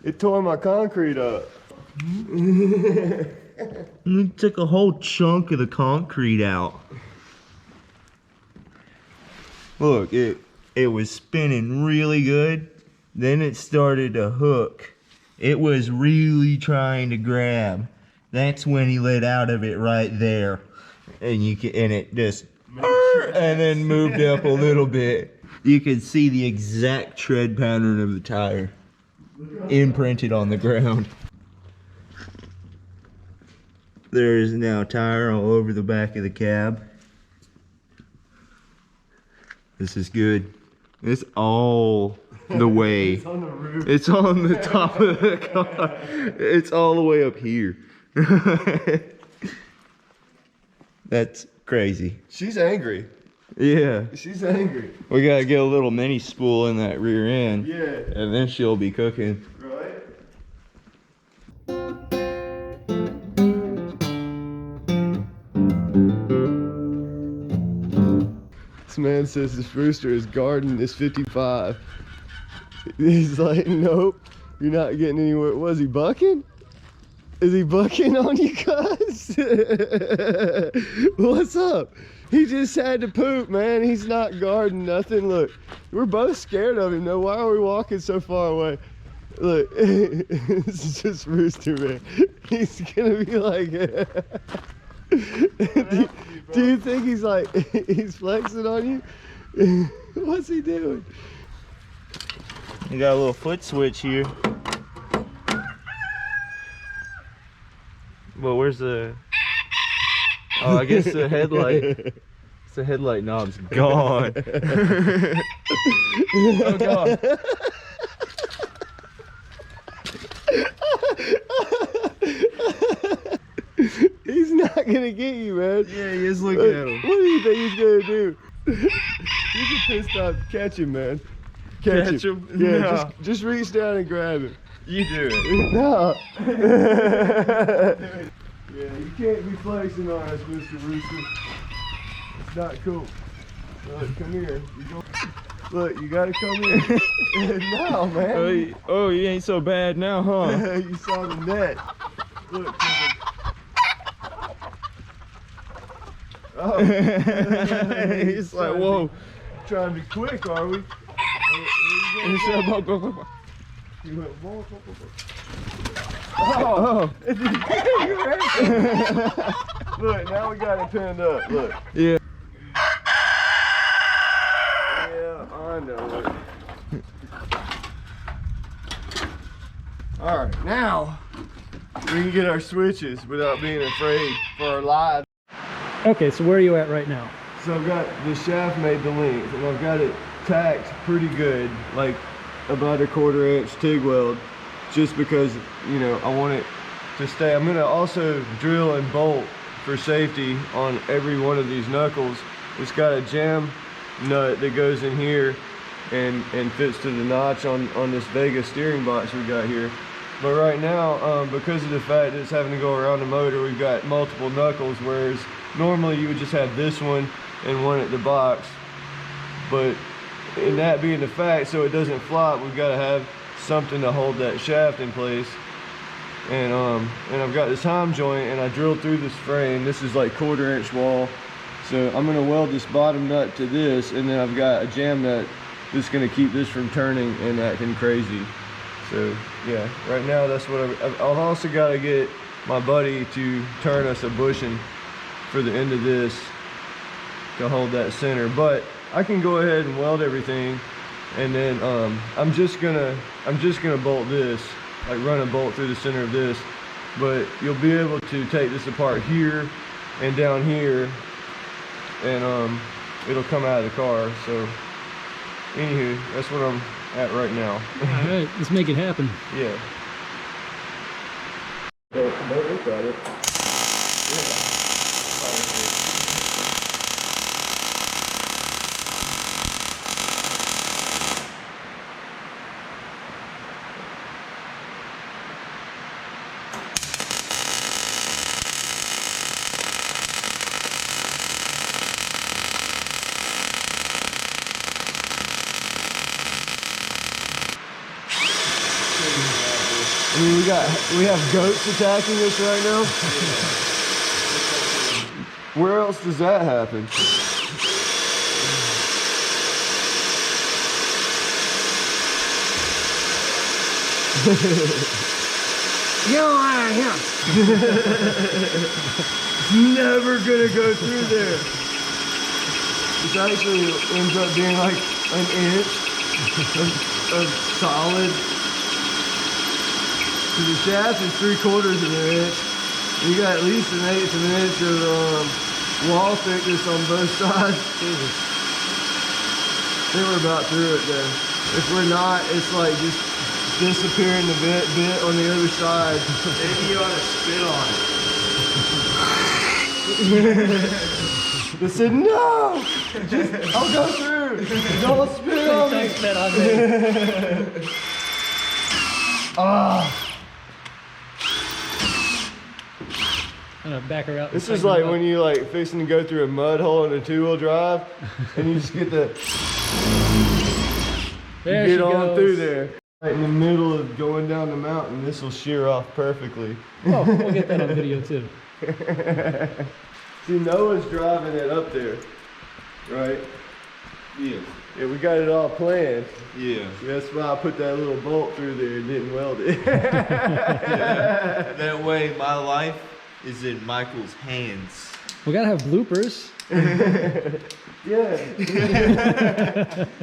It tore my concrete up. It took a whole chunk of the concrete out. Look, it was spinning really good. Then it started to hook. It was really trying to grab. That's when he let out of it right there. And it just and then moved up a little bit. You can see the exact tread pattern of the tire imprinted on the ground. There is now tire all over the back of the cab. This is good. It's all the way. It's on the roof. It's on the top of the car. It's all the way up here. That's crazy. She's angry. Yeah. She's angry. We gotta get a little mini spool in that rear end. Yeah. And then she'll be cooking. Right? This man says his rooster is garden is 55. He's like, nope, you're not getting anywhere. Was he bucking? Is he bucking on you guys? What's up? He just had to poop, man. He's not guarding nothing. Look, we're both scared of him though. Why are we walking so far away? Look, this is just Rooster, man. He's gonna be like, do you think he's like, he's flexing on you? What's he doing? You got a little foot switch here. Well, where's the... Oh, I guess the headlight. The headlight knob's gone. Oh, God. He's not gonna get you, man. Yeah, he is looking at him. What do you think he's gonna do? He's a pissed off. Catch him, man. Catch him. Yeah, No. just reach down and grab him. You do it. No. Yeah, you can't be flexing on us, Mr. Rooster. It's not cool. Look, come here. Look, you gotta come here. No, man. Oh, you ain't so bad now, huh? You saw the net. Look, oh. He's like, whoa. Trying to be quick, are we? He said, go. You went, whoa. Oh. Look, now we got it pinned up. Look. Yeah. Yeah, I know it. Alright, now we can get our switches without being afraid for our lives. Okay, so where are you at right now? So I've got the shaft made the length and I've got it tacked pretty good, like about a 1/4 inch TIG weld, just because, you know, I want it to stay. I'm gonna also drill and bolt for safety on every one of these knuckles. It's got a jam nut that goes in here and fits to the notch on this Vega steering box we got here. But right now, because of the fact that it's having to go around the motor, we've got multiple knuckles, whereas normally you would just have this one and one at the box. But in that being the fact, so it doesn't flop, we've got to have something to hold that shaft in place. And I've got this heim joint, and I drilled through this frame. This is like 1/4 inch wall. So I'm gonna weld this bottom nut to this, and then I've got a jam nut that's gonna keep this from turning and acting crazy. So yeah, right now that's what I've also got to get my buddy to turn us a bushing for the end of this to hold that center. But I can go ahead and weld everything, and then I'm just gonna bolt this, like run a bolt through the center of this. But you'll be able to take this apart here and down here, and it'll come out of the car. So anywho, that's what I'm at right now. All right, let's make it happen. Yeah. Don't look at it. Yeah. I mean, we have goats attacking us right now. Where else does that happen? Get out of here! Never gonna go through there. This actually ends up being like an inch of solid. So the shaft is 3/4 of an inch. You got at least an 1/8 of an inch of wall thickness on both sides. Jesus. I think we're about through it then. If we're not, it's like just disappearing the bit on the other side. Maybe you ought to spit on it. They said, no! Just, I'll go through! Don't spit on me! Spit on me. Ah! I'm gonna back her out. This is like when you like fixing to go through a mud hole in a 2-wheel drive and you just get the There get she on goes. through there. Right in the middle of going down the mountain, this will shear off perfectly. Oh, we'll get that on video too. See, Noah's driving it up there, right? Yeah. Yeah, we got it all planned. Yeah. That's why I put that little bolt through there and didn't weld it. Yeah. That way my life is in Michael's hands. We gotta have bloopers. Yeah.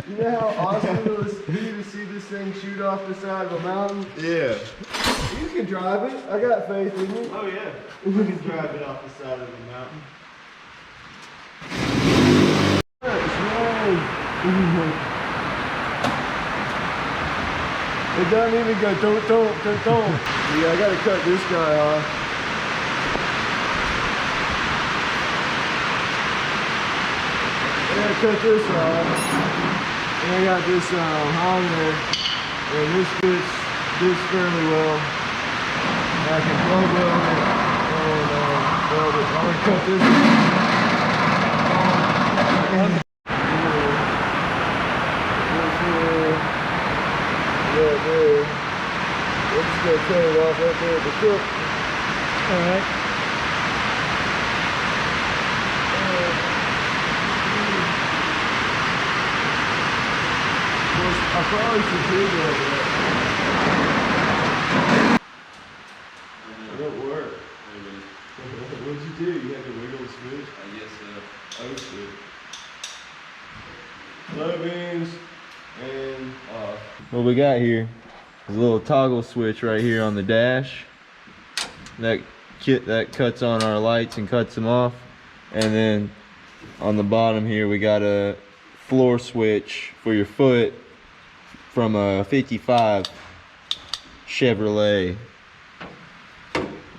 You know how awesome it was be to see this thing shoot off the side of a mountain? Yeah. You can drive it. I got faith in you. Oh yeah. We can drive it off the side of the mountain. It doesn't even go don't. Yeah, I gotta cut this guy off. I gotta cut this off. And I got this on there. And this fits fairly well. And I can plug weld it and weld it. I'm gonna cut this. Yeah, there. We're just gonna cut it off right there at the tip. Alright. I probably should do that. It don't work. What'd you do? You had to wiggle the switch? I guess so. Oh shit. Low beams and off. What we got here is a little toggle switch right here on the dash. That cuts on our lights and cuts them off. And then on the bottom here we got a floor switch for your foot from a 55 Chevrolet.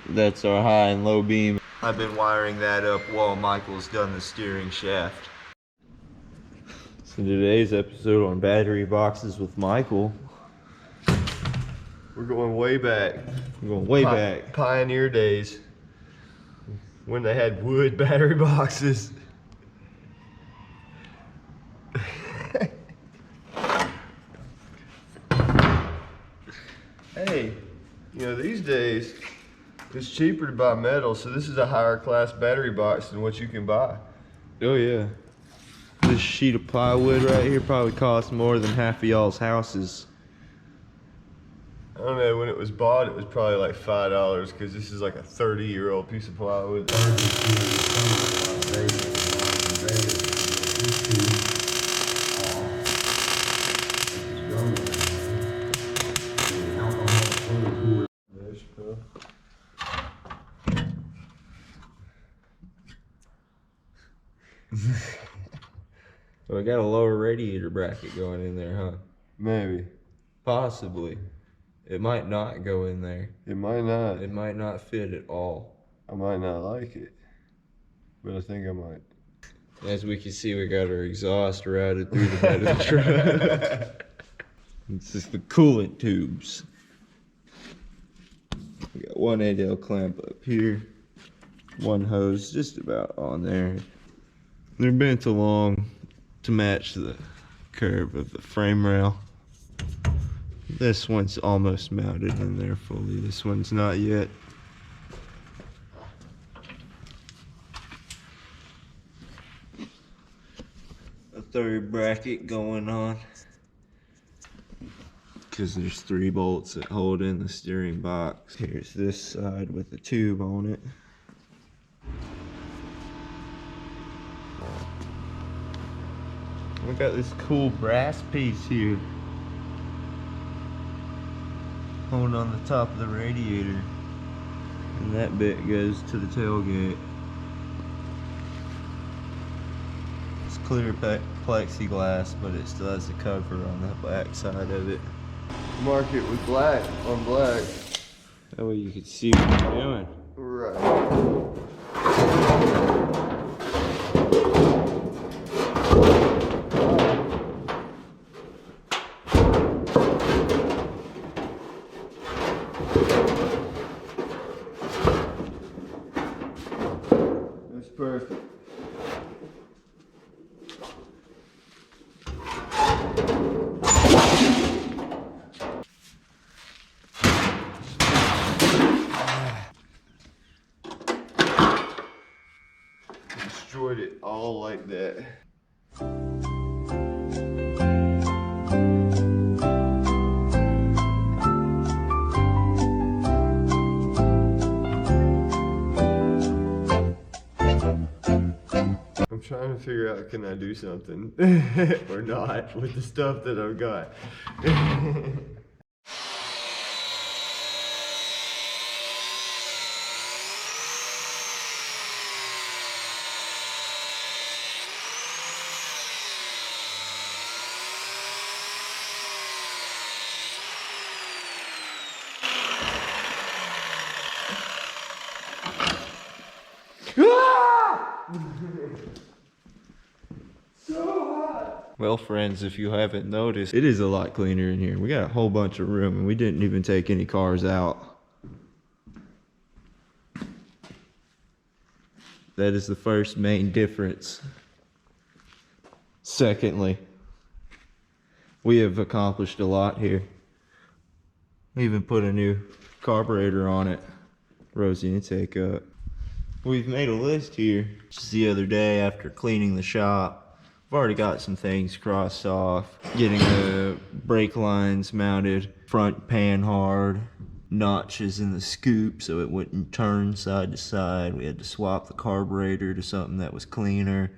That's our high and low beam. I've been wiring that up while Michael's done the steering shaft. So today's episode on battery boxes with Michael. We're going way back. We're going way back. Pioneer days. When they had wood battery boxes. Hey, you know, these days it's cheaper to buy metal, so this is a higher class battery box than what you can buy. Oh yeah. This sheet of plywood right here probably cost more than half of y'all's houses. I don't know, when it was bought it was probably like $5 because this is like a 30-year-old piece of plywood. So we got a lower radiator bracket going in there, huh? Maybe. Possibly. It might not go in there. It might not. It might not fit at all. I might not like it. But I think I might. As we can see, we got our exhaust routed through the bed of the truck. It's just the coolant tubes. We got one 8L clamp up here. One hose just about on there. They're bent along to match the curve of the frame rail. This one's almost mounted in there fully. This one's not yet. A third bracket going on, because there's 3 bolts that hold in the steering box. Here's this side with the tube on it. We got this cool brass piece here holding on the top of the radiator, and that bit goes to the tailgate. It's clear plexiglass, but it still has a cover on the back side of it. Mark it with black on black. That way you can see what you're doing. Right. That's perfect. Destroyed it all like that. I'm trying to figure out, can I do something or not with the stuff that I've got. Well, friends, if you haven't noticed, it is a lot cleaner in here. We got a whole bunch of room, and we didn't even take any cars out. That is the first main difference. Secondly, we have accomplished a lot here. We even put a new carburetor on it. Rosie, you take up. We've made a list here. Just the other day after cleaning the shop, I've already got some things crossed off. Getting the brake lines mounted, front pan hard, notches in the scoop so it wouldn't turn side to side. We had to swap the carburetor to something that was cleaner.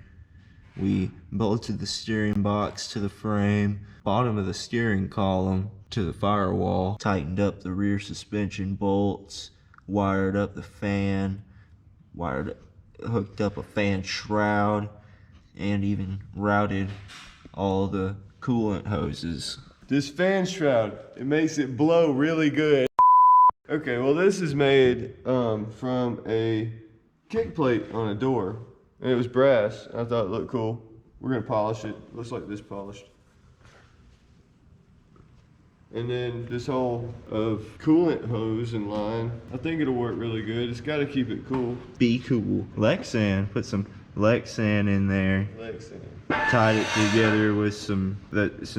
We bolted the steering box to the frame, bottom of the steering column to the firewall, tightened up the rear suspension bolts, wired up the fan, hooked up a fan shroud, and even routed all the coolant hoses. This fan shroud, it makes it blow really good. Okay, well this is made from a kick plate on a door. And it was brass. I thought it looked cool. We're gonna polish it. Looks like this polished. And then this whole of coolant hose and line. I think it'll work really good. It's gotta keep it cool. Be cool. Lexan, put some Lexan in there. Lexan. Tied it together with some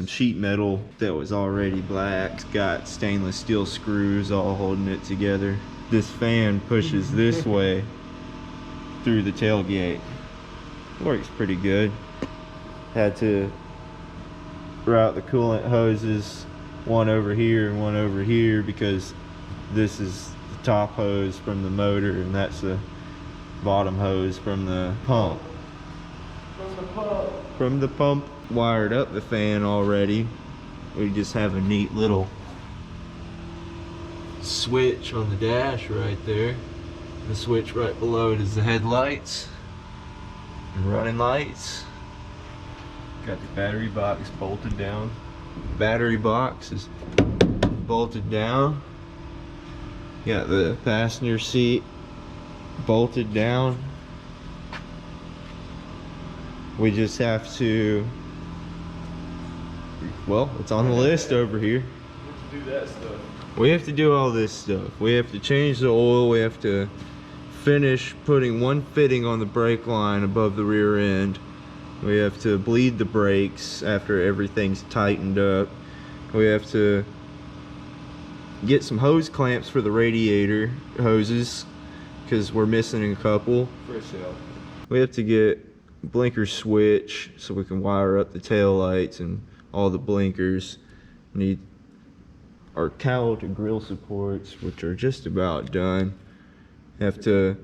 sheet metal that was already black. Got stainless steel screws all holding it together. This fan pushes this way through the tailgate. Works pretty good. Had to route the coolant hoses, one over here and one over here, because this is the top hose from the motor and that's the bottom hose from the pump. From the pump. Wired up the fan already. We just have a neat little switch on the dash right there. The switch right below it is the headlights and running lights. Got the battery box bolted down. Battery box is bolted down. Got the passenger seat bolted down. We just have to, well, it's on the list over here. Do that stuff. We have to do all this stuff. We have to change the oil. We have to finish putting one fitting on the brake line above the rear end. We have to bleed the brakes after everything's tightened up. We have to get some hose clamps for the radiator hoses, because we're missing a couple. Fresh out. We have to get a blinker switch so we can wire up the tail lights and all the blinkers. Need our cowl to grill supports, which are just about done. Have to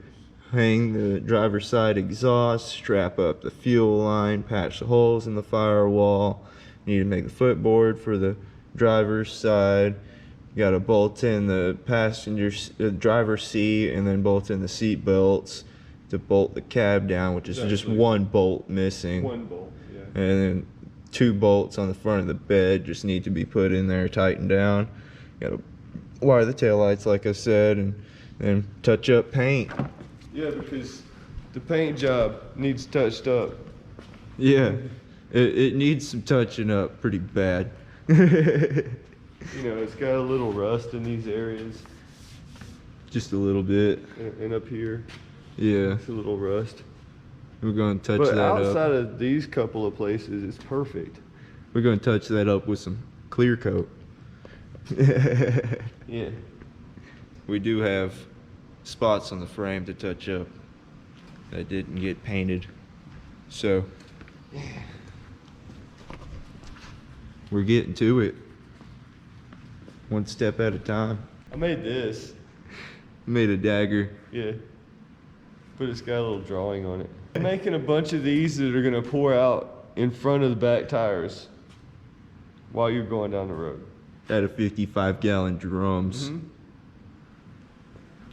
hang the driver's side exhaust, strap up the fuel line, patch the holes in the firewall. Need to make the footboard for the driver's side. Got to bolt in the driver's seat, and then bolt in the seat belts to bolt the cab down, which is just one bolt missing. One bolt, yeah. And then 2 bolts on the front of the bed just need to be put in there, tightened down. Got to wire the taillights, like I said, and then touch up paint. Yeah, because the paint job needs touched up. Yeah, it needs some touching up pretty bad. You know, it's got a little rust in these areas. Just a little bit. And up here, Yeah, it's a little rust. we're going to touch But that outside up. of these couple of places, it's perfect. We're going to touch that up with some clear coat. Yeah. We do have spots on the frame to touch up that didn't get painted. So, we're getting to it. One step at a time. I made this. Made a dagger. Yeah. But it's got a little drawing on it. I'm making a bunch of these that are gonna pour out in front of the back tires while you're going down the road. Out of 55-gallon drums. Mhm.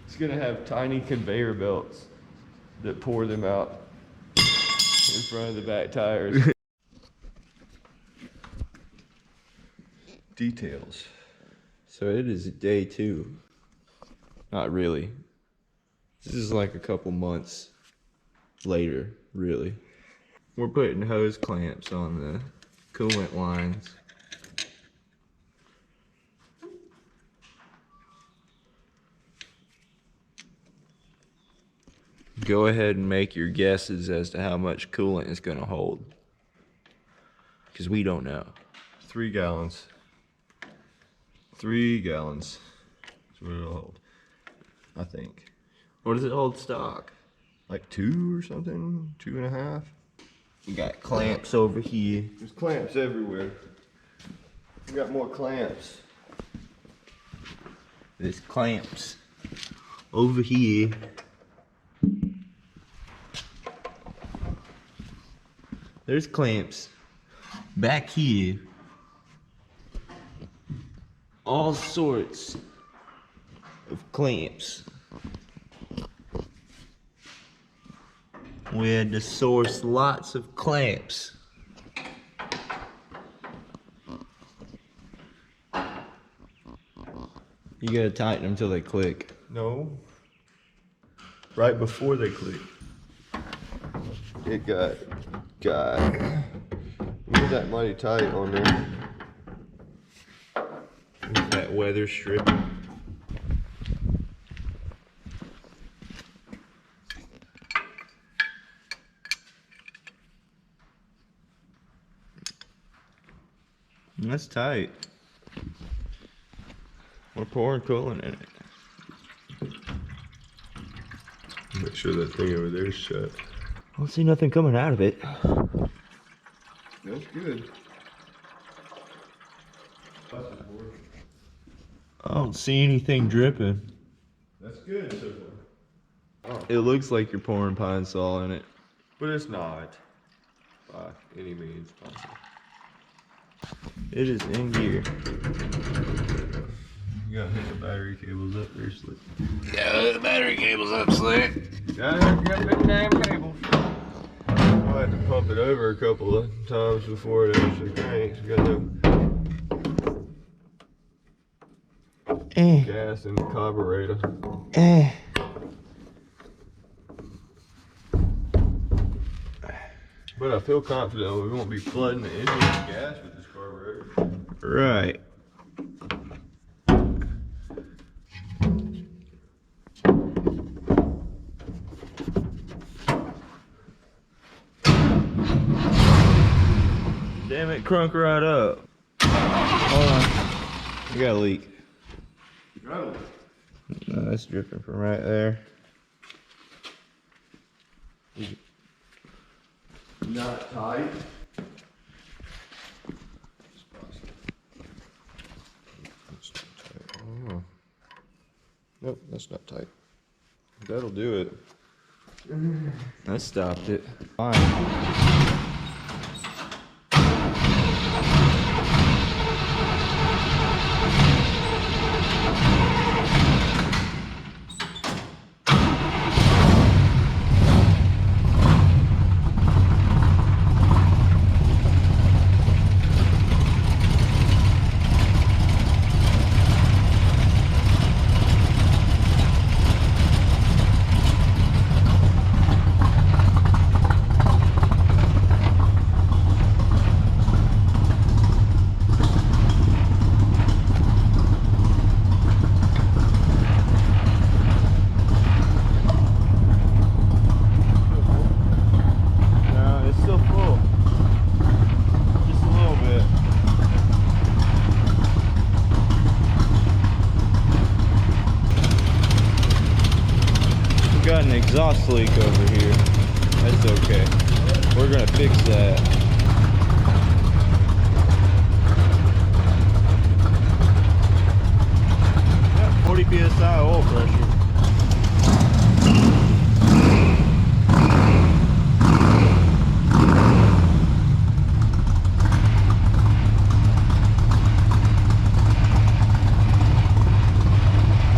It's gonna have tiny conveyor belts that pour them out in front of the back tires. Details. So it is day 2. Not really. This is like a couple months later, really. We're putting hose clamps on the coolant lines. Go ahead and make your guesses as to how much coolant it's gonna hold. Because we don't know. 3 gallons. 3 gallons. That's what it'll hold, I think. What does it hold stock? Like 2 or something? 2.5? You got clamps over here. There's clamps everywhere. We got more clamps. There's clamps over here. There's clamps back here. All sorts of clamps. We had to source lots of clamps. You gotta tighten them till they click. No. Right before they click. It got that mighty tight on there. That weather strip. That's tight. We're pouring coolant in it. Make sure that thing over there is shut. I don't see nothing coming out of it. That's good. I don't see anything dripping. That's good so far. It looks like you're pouring pine sol in it. But it's not. By any means possible. It is in gear. You gotta hit the battery cables up there, Slick. Yeah, the battery cable's up, Slick. Gotta get the damn cables. I'll have to pump it over a couple of times before it actually cranks. We got no gas in the carburetor. But I feel confident we won't be flooding the engine with gas with this carburetor. Right. Damn it, crunk right up. Hold on. We got a leak. No, it's dripping from right there. Not tight. Oh. Nope, that's not tight. That'll do it. That stopped it. Fine. No, it's still full. Just a little bit. We got an exhaust leak over here. That's okay. We're gonna fix that. Yeah, 40 psi oil pressure.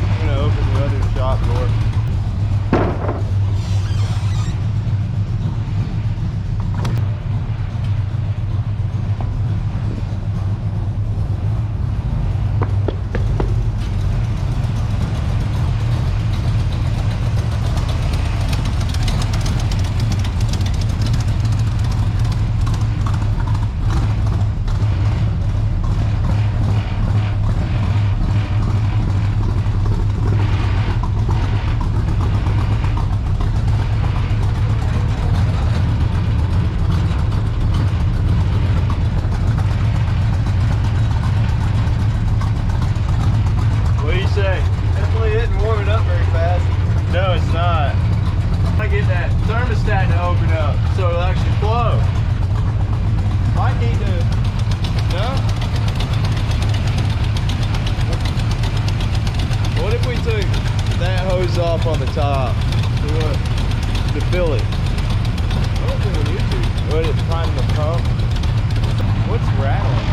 I'm gonna open the other shop door. What do you say? Definitely isn't warming up very fast. No, it's not. I get that thermostat to open up so it'll actually flow. Might need to. No? What if we took that hose off on the top? To what? To fill it. I don't think we need to. Would it prime the pump? What's rattling?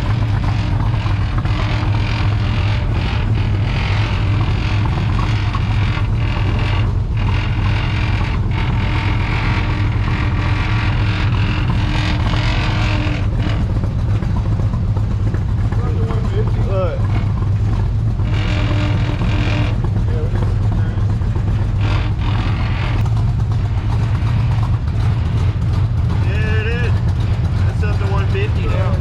Look. Yeah, it is. That's up to 150 now.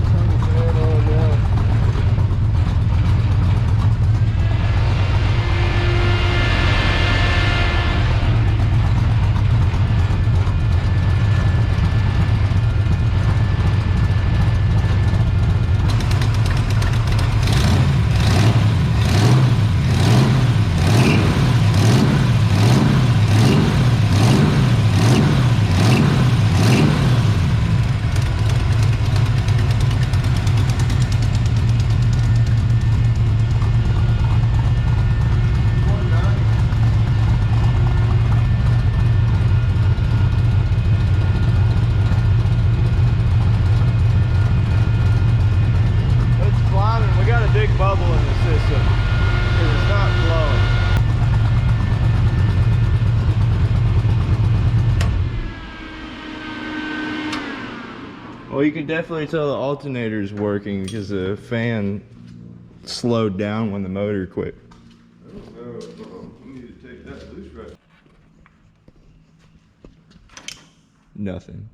It's climbing. We got a big bubble in the system because it's not flowing. Well, you can definitely tell the alternator's working because the fan slowed down when the motor quit. I don't know. You need to take that loose right. Nothing.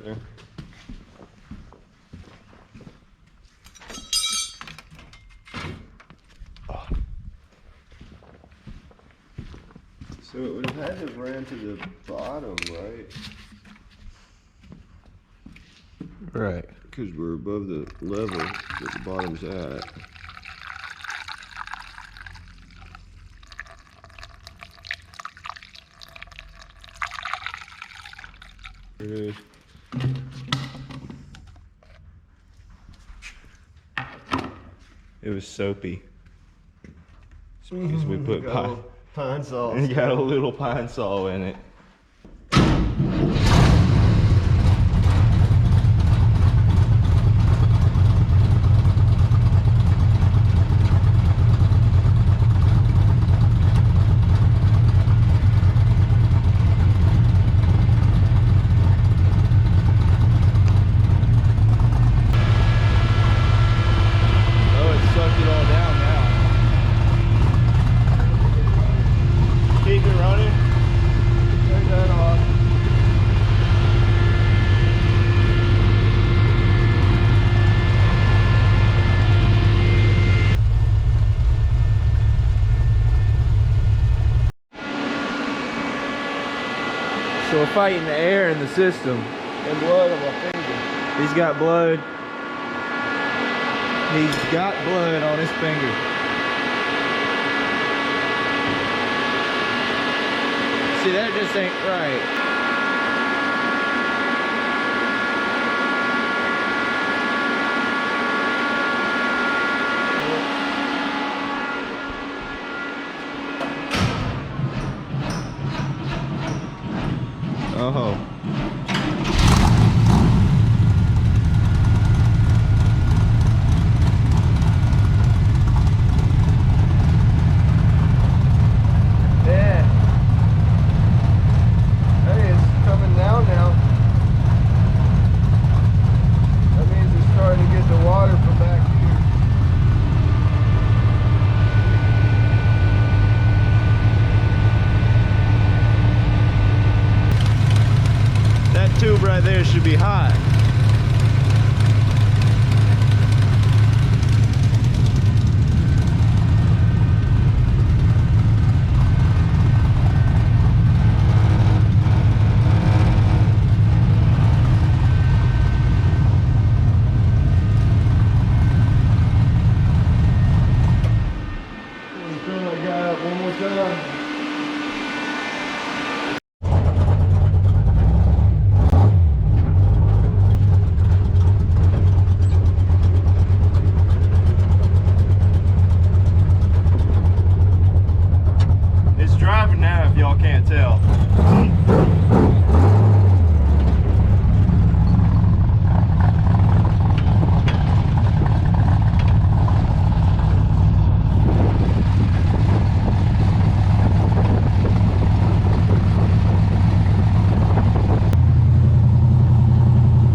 right there. So it would have had to have ran to the bottom, right? Right. Because we're above the level that the bottom's at. There it is. It was soapy. It's because we put Pine saw. and got a little pine saw in it. Keep it running. Turn that off. So we're fighting the air in the system. And blood on my finger. He's got blood. He's got blood on his finger. See, that just ain't right. Oh. Yeah. Hey, it's coming down now. That means it's starting to get the water from back here. That tube right there should be hot. Turn that guy up one more time. It's driving now if y'all can't tell.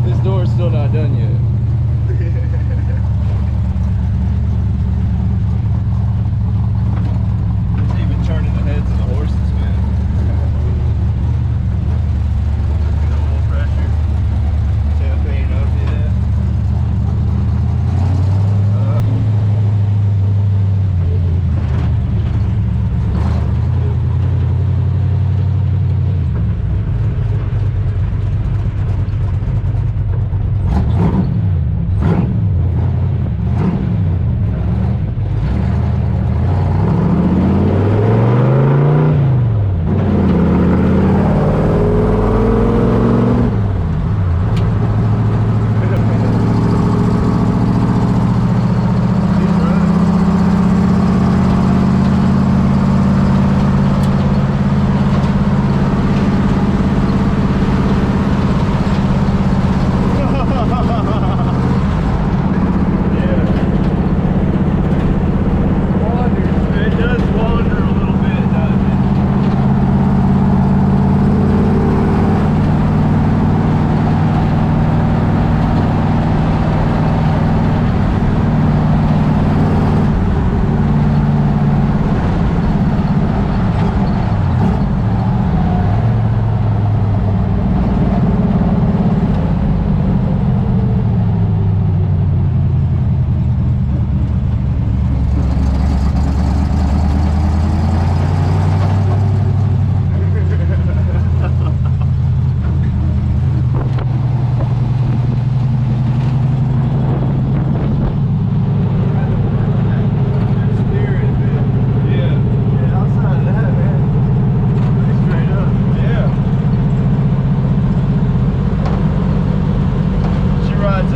This door's still not done yet. It's even turning the heads of the horses, man. No oil pressure. Champagne up yet.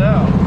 out.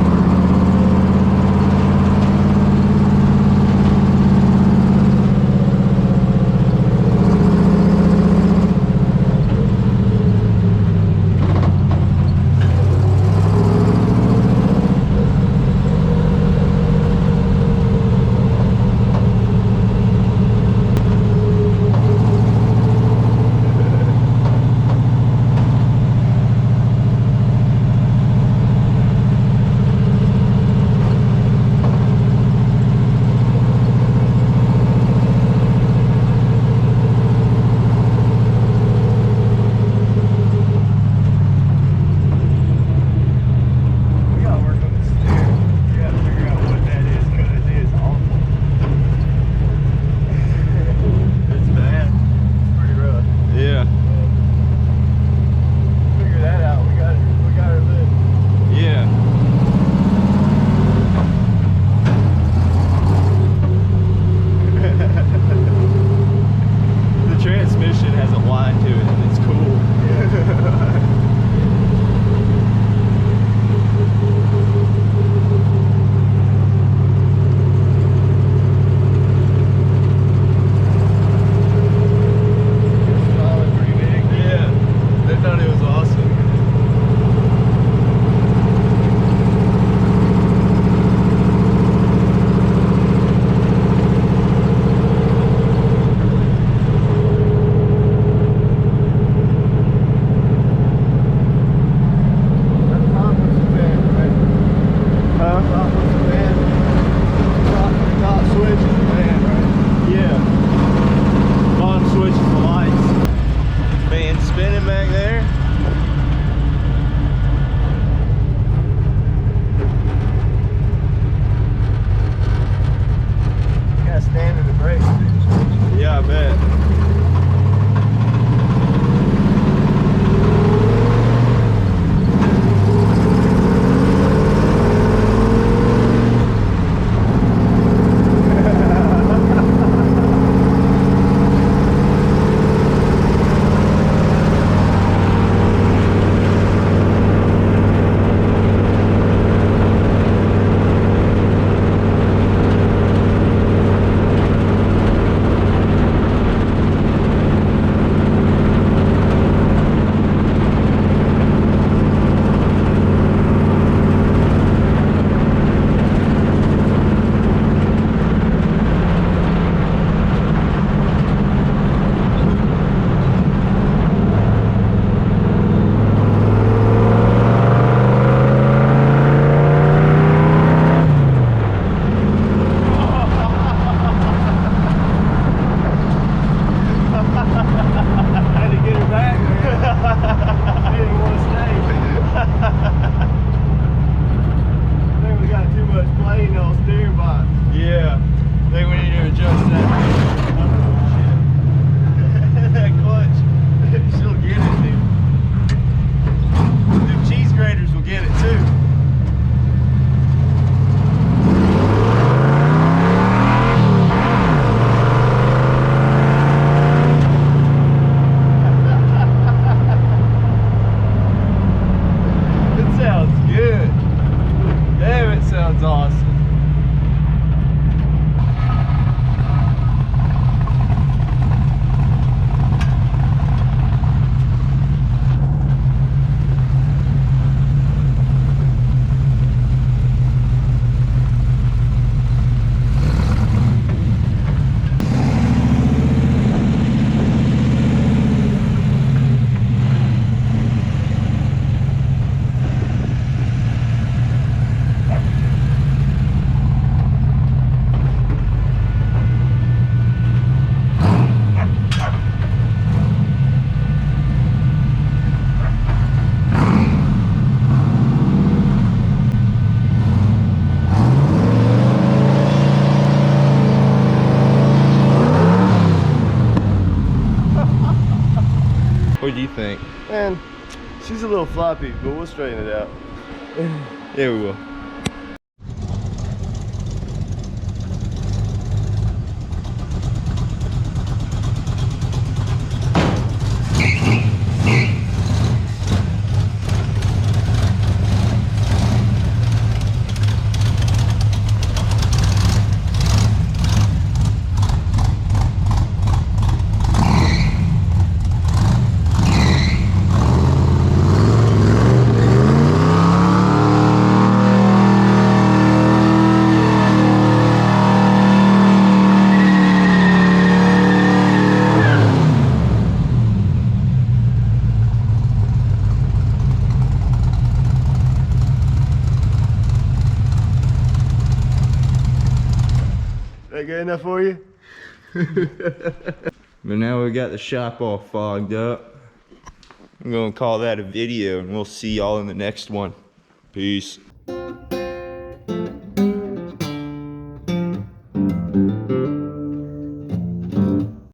What do you think? Man, she's a little floppy, but we'll straighten it out. Yeah, we will. that good enough for you? But now we got the shop all fogged up. I'm gonna call that a video and we'll see y'all in the next one. Peace.